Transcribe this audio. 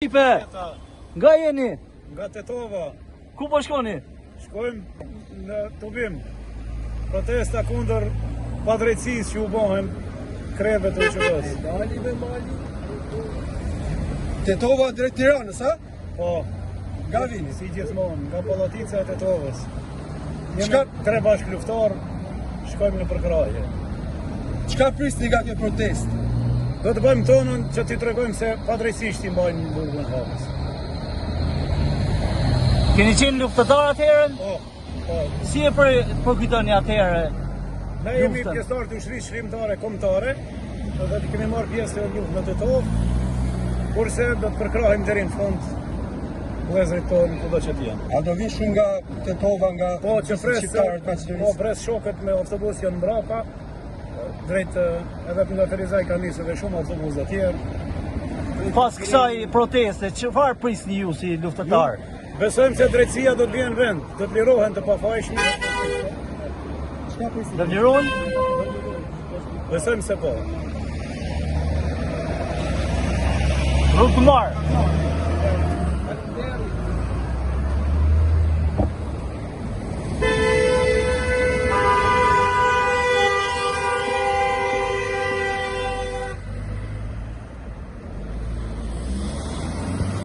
Ipe, nga jeni? Nga Tetova. Ku po shkoni? Shkojmë në Tubim. Protesta kundër padrejtësisë që u bëhen kreve të qytetit. Mali me mali. Tetova drejt Tiranës, a? Po, Nga vini? si gjithmonë, nga pallatica e Tetovës. Çka- Jemi 3 bashkëluftar, shkojmë në përkraje. Çka prisni nga kjo protestë? Do të bëjmë tonën që t'i tregojmë se padrejtësisht i mbajnë në burgun hapës. Keni qenë luftëtar atëherën? Po, Si e përkujtoni atëherë? ne jemi Luftën. pjesëtarë të ushtrisë shkrimtare kombëtare, dhe të kemi marrë pjesë në luftë në Tetovë, kurse do të përkrahim deri në fund vëllezërit tonë kudo që t'jenë. A do vi shumë nga Tetova, nga Po, që shqiptarët po, Maqedonisë? pres shokët me autobus janë mbrapa, drejt edhe nga Ferizaj ka nisur dhe shumë autobus të tjerë. Pas kësaj proteste, çfarë prisni ju si luftëtar? Besojmë se drejtësia do të vjen në vend, do të lirohen të pafajshmi. Çka prisni? Do lironi? Besojmë se po. Rrugëmar.